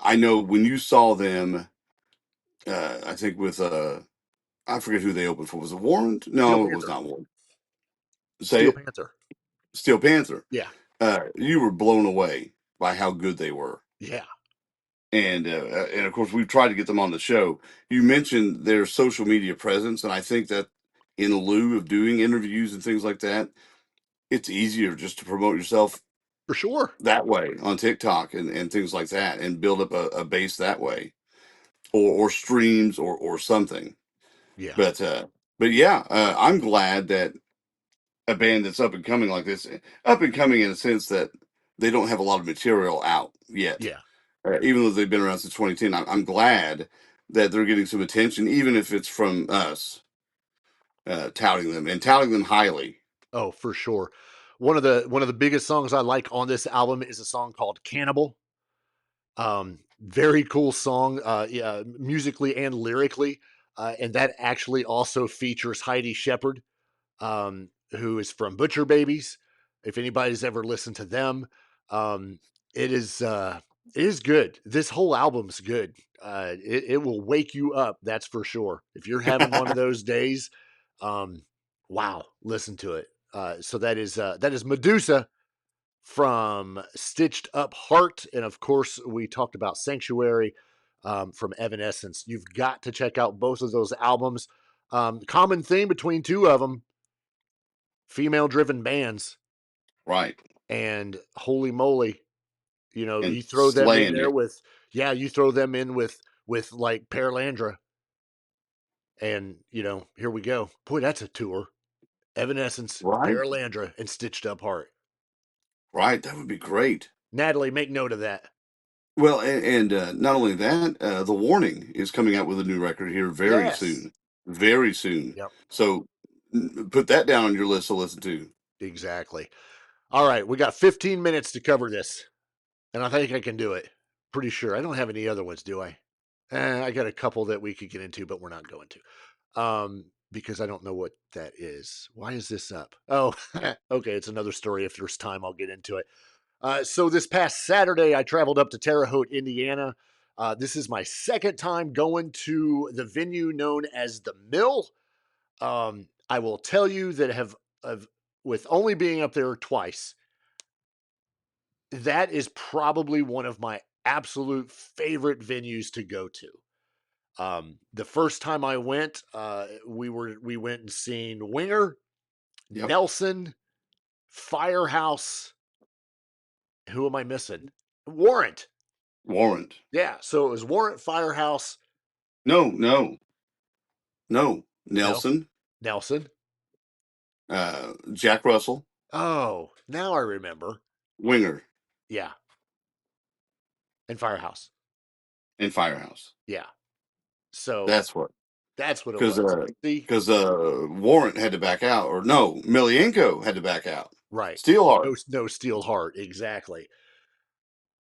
I know when you saw them, I think with I forget who they opened for. Was it Warrant? Steel No, it was Panther. not Warrant. Say Steel it. Panther. Steel Panther. Yeah. You were blown away by how good they were. Yeah. And of course, we've tried to get them on the show. You mentioned their social media presence, and I think that in lieu of doing interviews and things like that, it's easier just to promote yourself for sure that way on TikTok and things like that, and build up a base that way, or streams or something. Yeah. But yeah, I'm glad that a band that's up and coming like this, up and coming in a sense that they don't have a lot of material out yet. Yeah. Even though they've been around since 2010, I'm glad that they're getting some attention, even if it's from us, touting them highly. Oh, for sure. One of the biggest songs I like on this album is a song called Cannibal. Very cool song, yeah, musically and lyrically. And that actually also features Heidi Shepard, who is from Butcher Babies. If anybody's ever listened to them, um, it is good. This whole album's good. It will wake you up, that's for sure. If you're having one of those days, wow, listen to it. So that is Medusa from Stitched Up Heart, and of course we talked about Sanctuary from Evanescence. You've got to check out both of those albums. Common theme between two of them: female-driven bands. Right. And holy moly, And you throw them in there it. with, you throw them in with like Pearlandra, and here we go. Boy, that's a tour. Evanescence, Right. Pearlandra, and Stitched Up Heart. Right, that would be great. Natalie, make note of that. Well, and not only that, The Warning is coming out with a new record here very soon. Very soon. Yep. So put that down on your list to listen to. Exactly. All right, we got 15 minutes to cover this, and I think I can do it. Pretty sure. I don't have any other ones, do I? I got a couple that we could get into, but we're not going to. Because I don't know what that is. Why is this up? Oh, okay. It's another story. If there's time, I'll get into it. So this past Saturday, I traveled up to Terre Haute, Indiana. This is my second time going to the venue known as the Mill. I will tell you that have with only being up there twice, that is probably one of my absolute favorite venues to go to. The first time I went, we went and seen Winger, Nelson, Firehouse. Who am I missing? Warrant. Yeah, so it was Warrant, Firehouse. No. Nelson. Nelson. Jack Russell. Oh, now I remember. Winger. Yeah. and Firehouse. And Firehouse. Yeah. So That's what it was. Because Warrant had to back out, or no, Milienko had to back out. Right. Steelheart. No Steelheart, exactly.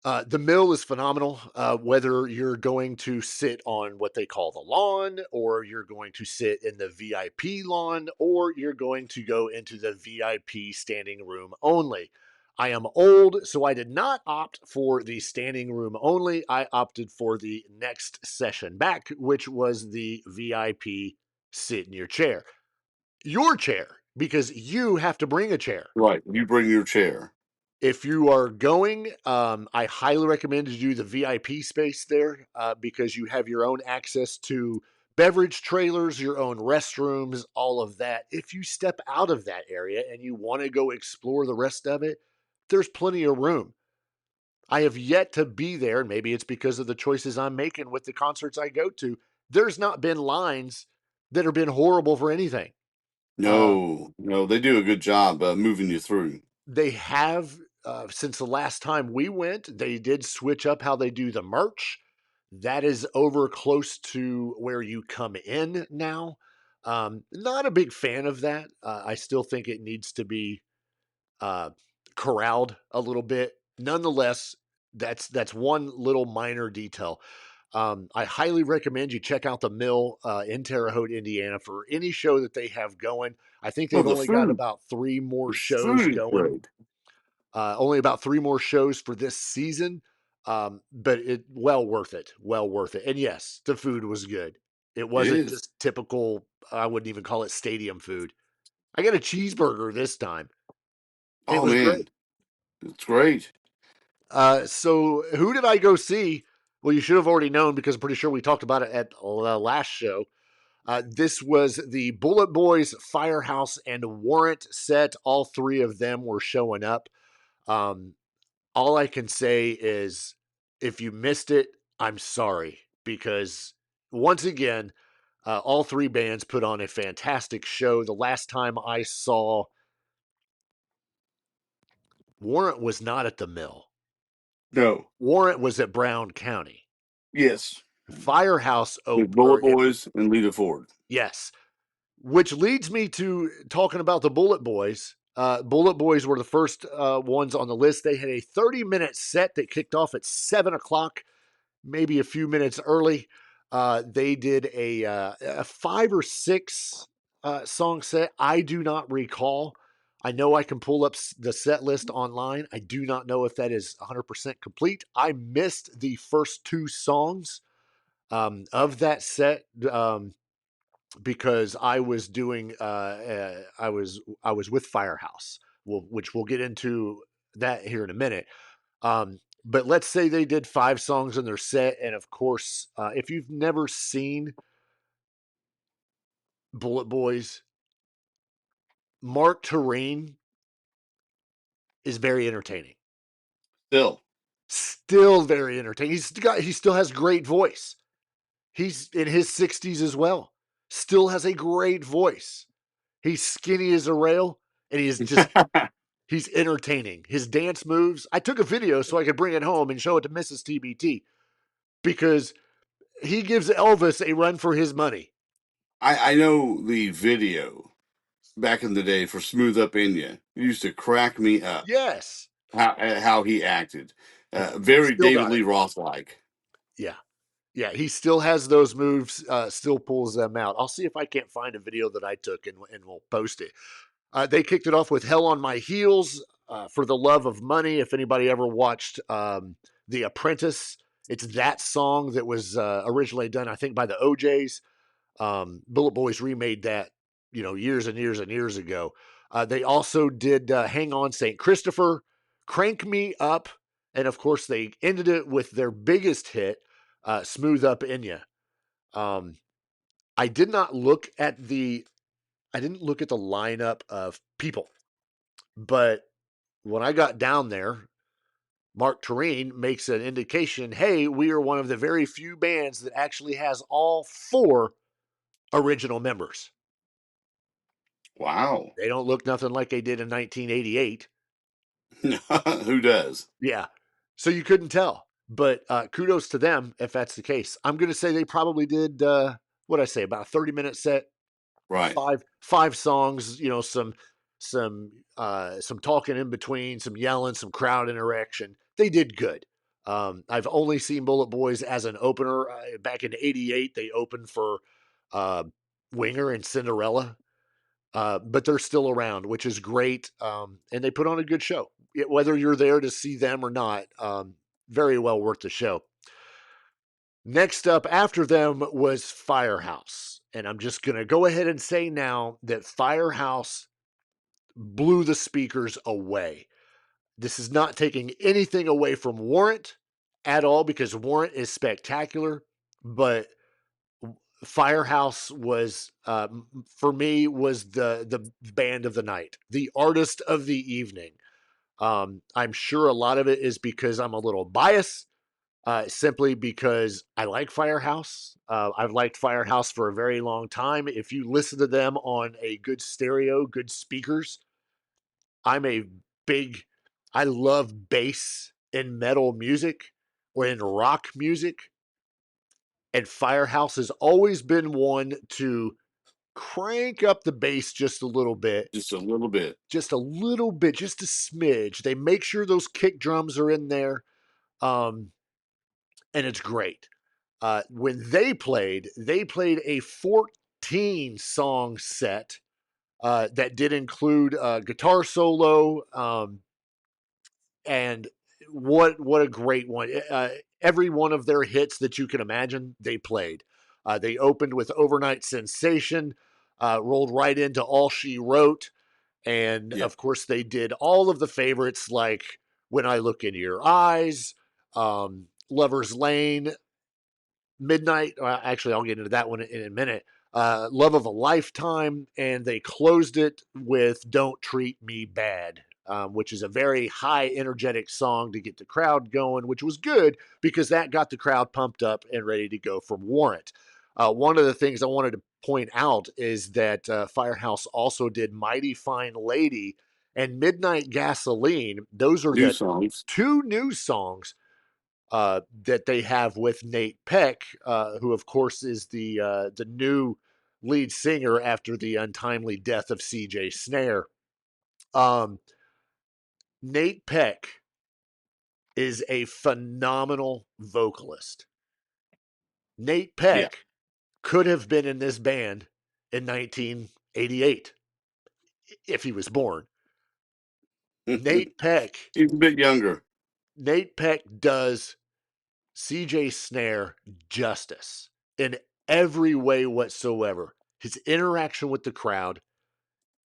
The mill is phenomenal. Whether you're going to sit on what they call the lawn, or you're going to sit in the VIP lawn, or you're going to go into the VIP standing room only. I am old, so I did not opt for the standing room only. I opted for the next session back, which was the VIP sit in your chair. Your chair, because you have to bring a chair. Right. You bring your chair. If you are going, I highly recommend you do the VIP space there because you have your own access to beverage trailers, your own restrooms, all of that. If you step out of that area and you want to go explore the rest of it, there's plenty of room. I have yet to be there, and maybe it's because of the choices I'm making with the concerts I go to. There's not been lines that have been horrible for anything. No, they do a good job moving you through. They have, since the last time we went, they did switch up how they do the merch. That is over close to where you come in now. Not a big fan of that. I still think it needs to be corralled a little bit. Nonetheless, that's one little minor detail. I highly recommend you check out the Mill in Terre Haute, Indiana, for any show that they have going. I think they've only got about 3 more shows going. Only about 3 more shows for this season, but it well worth it. Well worth it. And yes, the food was good. It wasn't just typical. I wouldn't even call it stadium food. I got a cheeseburger this time. It was great. It's great. So who did I go see? Well, you should have already known because I'm pretty sure we talked about it at the last show. This was the Bullet Boys, Firehouse, and Warrant set. All 3 of them were showing up. All I can say is if you missed it, I'm sorry, because once again, all 3 bands put on a fantastic show. The last time I saw Warrant was not at the Mill. No. Warrant was at Brown County. Yes. Firehouse with Bullet Boys and Lita Ford. Yes. Which leads me to talking about the Bullet Boys. Bullet Boys were the first ones on the list. They had a 30-minute set that kicked off at 7 o'clock, maybe a few minutes early. They did a 5 or 6 song set. I do not recall. I know I can pull up the set list online. I do not know if that is 100% complete. I missed the first 2 songs of that set because I was doing I was with Firehouse, which we'll get into that here in a minute. But let's say they did 5 songs in their set, and of course, if you've never seen Bullet Boys, Mark Terrain is very entertaining. Still very entertaining. He still has great voice. He's in his 60s as well. Still has a great voice. He's skinny as a rail, and he's just he's entertaining. His dance moves. I took a video so I could bring it home and show it to Mrs. TBT because he gives Elvis a run for his money. I know the video back in the day for Smooth Up In Ya. It used to crack me up. Yes. How he acted. Very David Lee Roth-like. Yeah. Yeah, he still has those moves, still pulls them out. I'll see if I can't find a video that I took and we'll post it. They kicked it off with Hell on My Heels, For the Love of Money. If anybody ever watched The Apprentice, it's that song that was originally done, I think, by the OJs. Bullet Boys remade that, years and years and years ago. They also did Hang On St. Christopher, Crank Me Up, and of course they ended it with their biggest hit, Smooth Up In Ya. I didn't look at the lineup of people, but when I got down there, Mark Terrain makes an indication, hey, we are one of the very few bands that actually has all 4 original members. Wow. They don't look nothing like they did in 1988. Who does? Yeah. So you couldn't tell. But kudos to them if that's the case. I'm going to say they probably did, what I say, about a 30-minute set, Right. five songs, some talking in between, some yelling, some crowd interaction. They did good. I've only seen Bullet Boys as an opener. Back in '88, they opened for Winger and Cinderella, but they're still around, which is great. And they put on a good show. Whether you're there to see them or not, very well worth the show. Next up after them was Firehouse. And I'm just going to go ahead and say now that Firehouse blew the speakers away. This is not taking anything away from Warrant at all, because Warrant is spectacular, but Firehouse was, for me, was the band of the night, the artist of the evening. I'm sure a lot of it is because I'm a little biased, simply because I like Firehouse. I've liked Firehouse for a very long time. If you listen to them on a good stereo, good speakers, I'm a big, I love bass in metal music or in rock music. And Firehouse has always been one to crank up the bass just a little bit. Just a little bit. Just a little bit, just a smidge. They make sure those kick drums are in there. And it's great. When they played a 14 song set that did include a guitar solo. And what a great one. Every one of their hits that you can imagine, they played. They opened with Overnight Sensation, rolled right into All She Wrote. And of course, they did all of the favorites like When I Look Into Your Eyes, Lover's Lane, Midnight. Actually, I'll get into that one in a minute. Love of a Lifetime. And they closed it with Don't Treat Me Bad, which is a very high energetic song to get the crowd going, which was good because that got the crowd pumped up and ready to go from Warrant. One of the things I wanted to point out is that Firehouse also did Mighty Fine Lady and Midnight Gasoline. Those are New the songs. two new songs that they have with Nate Peck, who of course is the new lead singer after the untimely death of CJ Snare. Nate Peck is a phenomenal vocalist. Nate Peck could have been in this band in 1988 if he was born. Nate Peck. He's a bit younger. Nate Peck does CJ Snare justice in every way whatsoever. His interaction with the crowd,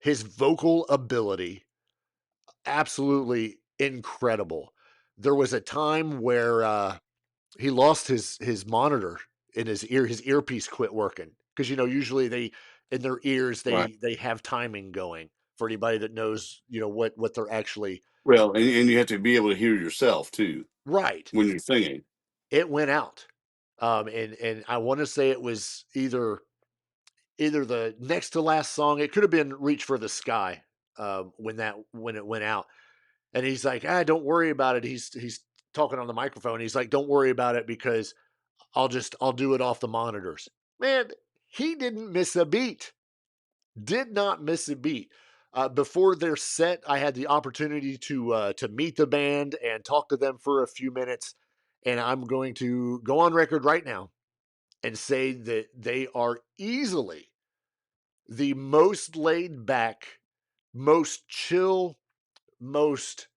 his vocal ability, absolutely incredible. There was a time where he lost his monitor in his ear. His earpiece quit working because usually they in their ears they have timing going. For anybody that knows what they're actually and you have to be able to hear yourself too, right, when you're singing. It went out, and I want to say it was either the next to last song. It could have been "Reach for the Sky" when it went out. And he's like, don't worry about it. He's talking on the microphone. He's like, don't worry about it because I'll do it off the monitors. Man, he didn't miss a beat. Did not miss a beat. Before their set, I had the opportunity to meet the band and talk to them for a few minutes. And I'm going to go on record right now and say that they are easily the most laid back, most chill, most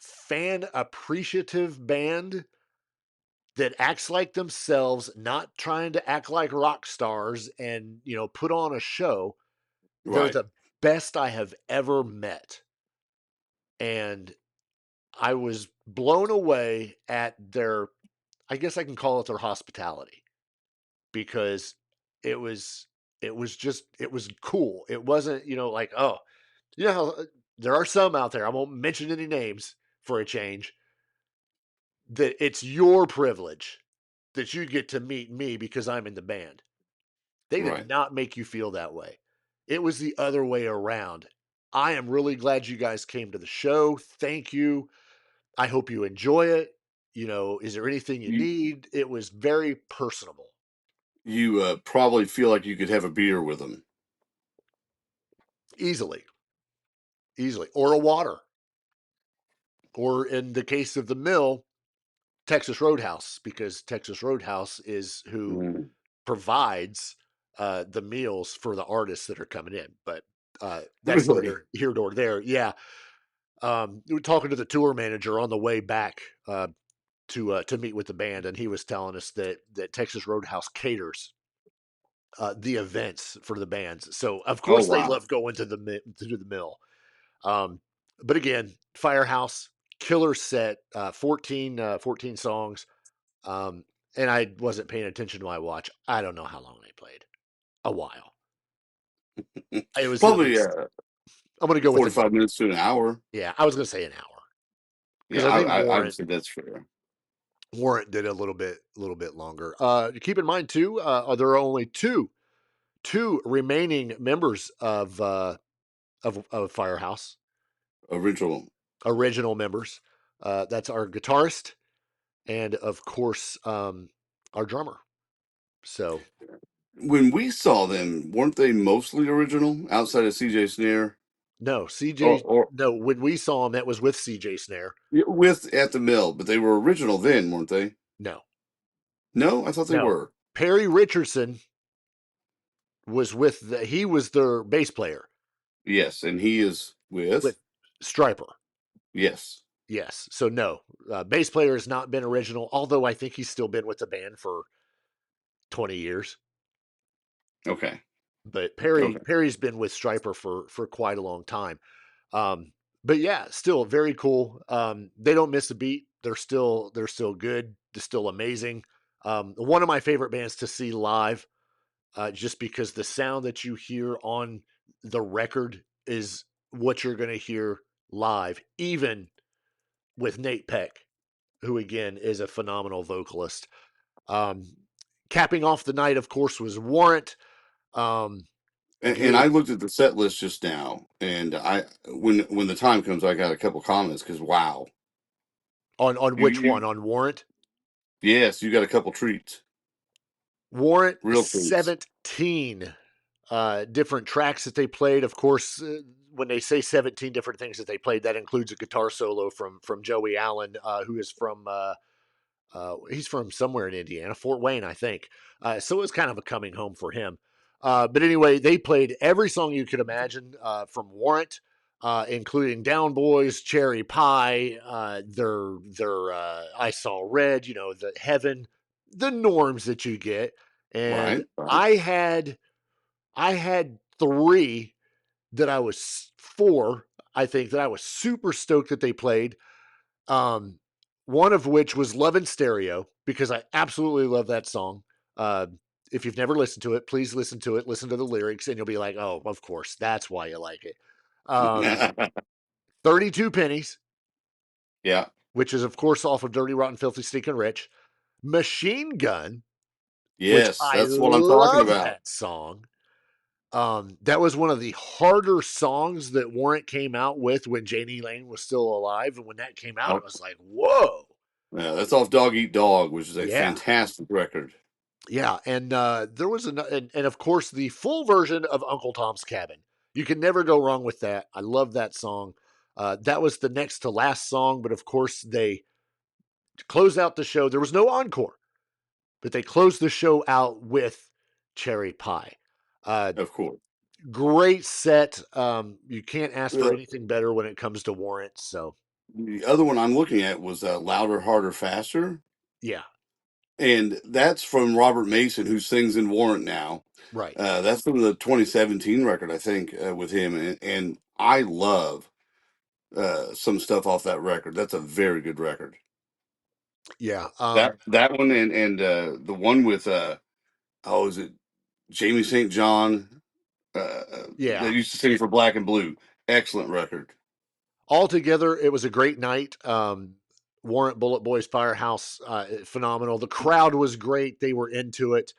fan appreciative band that acts like themselves, not trying to act like rock stars and, put on a show. They're the best I have ever met. And I was blown away at their, I guess I can call it their hospitality, because it was cool. It wasn't, like, oh, how there are some out there, I won't mention any names for a change, that it's your privilege that you get to meet me because I'm in the band. They did not make you feel that way. It was the other way around. I am really glad you guys came to the show. Thank you. I hope you enjoy it. Is there anything you need? It was very personable. You probably feel like you could have a beer with them. Easily. Or a water. Or in the case of the Mill, Texas Roadhouse, because Texas Roadhouse is who provides the meals for the artists that are coming in. But that's neither here nor there. Yeah. We were talking to the tour manager on the way back to meet with the band, and he was telling us that Texas Roadhouse caters the events for the bands. So of course they love going to the Mill. But again, Firehouse, killer set, 14 songs. And I wasn't paying attention to my watch. I don't know how long they played. A while. It was probably I'm going to go 45 minutes to an hour. Yeah, I was going to say an hour. Yeah, I would say that's fair. Warrant did a little bit longer. Keep in mind too, there are only two remaining members of Firehouse. Original members. That's our guitarist and of course our drummer. So when we saw them, weren't they mostly original outside of CJ Snare? No, CJ. No, when we saw them, that was with CJ Snare. At the Mill, but they were original then, weren't they? No. No, I thought they were. Perry Richardson was he was their bass player. Yes, and he is with Stryper. Yes. Yes. So no, bass player has not been original, although I think he's still been with the band for 20 years. Okay. But Perry's been with Stryper for quite a long time. But yeah, still very cool. They don't miss a beat. They're still good. They're still amazing. One of my favorite bands to see live, just because the sound that you hear on the record is what you're going to hear live, even with Nate Peck, who again is a phenomenal vocalist. Capping off the night, of course, was Warrant. And I looked at the set list just now, and when the time comes, I got a couple comments because wow. On which one? On Warrant? Yes, you got a couple treats. Warrant, real 17 different tracks that they played. Of course, when they say 17 different things that they played, that includes a guitar solo from Joey Allen, who is from he's from somewhere in Indiana, Fort Wayne, I think. So it was kind of a coming home for him. But anyway, they played every song you could imagine from Warrant, including Down Boys, Cherry Pie, their I Saw Red, the Heaven, the norms that you get. And right. I had three that I was four, I think, that I was super stoked that they played. One of which was Love in Stereo, because I absolutely love that song. If you've never listened to it, please listen to it. Listen to the lyrics, and you'll be like, oh, of course, that's why you like it. 32 Pennies. Yeah. Which is, of course, off of Dirty, Rotten, Filthy, Stinking Rich. Machine Gun. Yes, that's what I'm talking about. That song. That was one of the harder songs that Warrant came out with when Janie Lane was still alive. And when that came out, it was like, whoa. Yeah, that's off Dog Eat Dog, which is a fantastic record. Yeah, and there was and of course the full version of Uncle Tom's Cabin. You can never go wrong with that. I love that song. That was the next to last song, but of course they closed out the show. There was no encore, but they closed the show out with Cherry Pie. Of course. Great set. You can't ask for anything better when it comes to Warrant. So the other one I'm looking at was Louder, Harder, Faster. Yeah. And that's from Robert Mason, who sings in Warrant now. Right. That's from the 2017 record, I think, with him. And I love some stuff off that record. That's a very good record. Yeah. That one and the one with, is it Jamie St. John? Yeah. That used to sing for Black and Blue. Excellent record. Altogether, it was a great night. Warrant, Bullet Boys, Firehouse, phenomenal. The crowd was great. They were into it.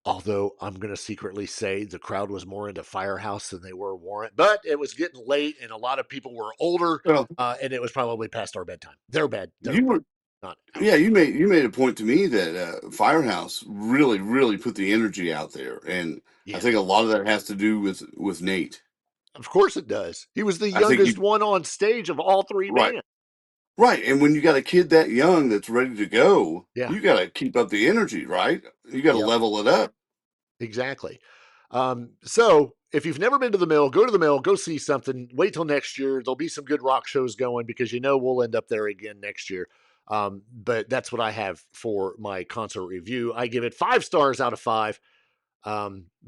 Although I'm going to secretly say the crowd was more into Firehouse than they were Warrant. But it was getting late, and a lot of people were older, and it was probably past our bedtime. Their bed. not. Yeah, you made a point to me that Firehouse really put the energy out there, and I think a lot of that has to do with Nate. Of course it does. He was the youngest one on stage of all three bands. Right, and when you got a kid that young that's ready to go, Yeah. you got to keep up the energy, right? You got to level it up. Exactly. So if you've never been to the Mill, go to the Mill, go see something. Wait till next year. There'll be some good rock shows going because we'll end up there again next year. But that's what I have for my concert review. I give it 5 stars out of 5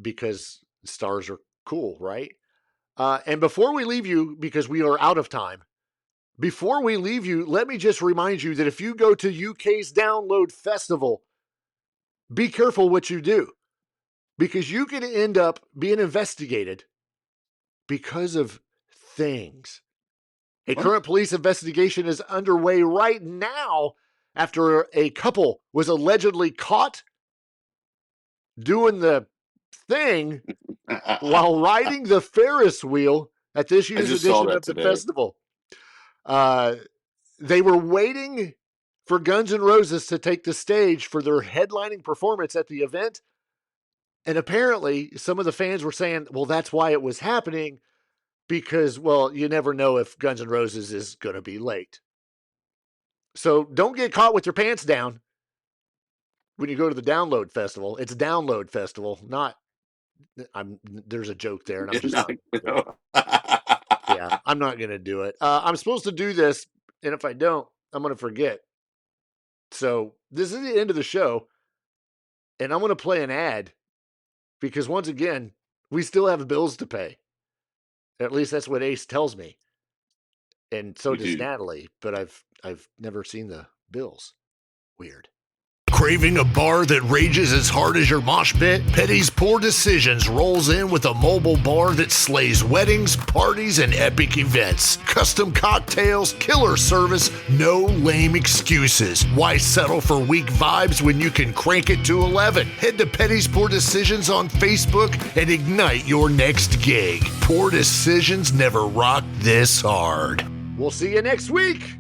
because stars are cool, right? And before we leave you, because we are out of time, before we leave you, let me just remind you that if you go to UK's Download Festival, be careful what you do, because you can end up being investigated because of things. A current police investigation is underway right now after a couple was allegedly caught doing the thing while riding the Ferris wheel at this year's edition of the festival. They were waiting for Guns N' Roses to take the stage for their headlining performance at the event. And apparently some of the fans were saying, well, that's why it was happening, because, well, you never know if Guns N' Roses is going to be late. So don't get caught with your pants down when you go to the Download Festival. It's Download Festival, not there's a joke there, and I'm just yeah, I'm not going to do it. I'm supposed to do this, and if I don't, I'm going to forget. So this is the end of the show, and I'm going to play an ad because, once again, we still have bills to pay. At least that's what Ace tells me. And so does Natalie, but I've never seen the bills. Weird. Craving a bar that rages as hard as your mosh pit? Petty's Poor Decisions rolls in with a mobile bar that slays weddings, parties, and epic events. Custom cocktails, killer service, no lame excuses. Why settle for weak vibes when you can crank it to 11? Head to Petty's Poor Decisions on Facebook and ignite your next gig. Poor Decisions never rocked this hard. We'll see you next week.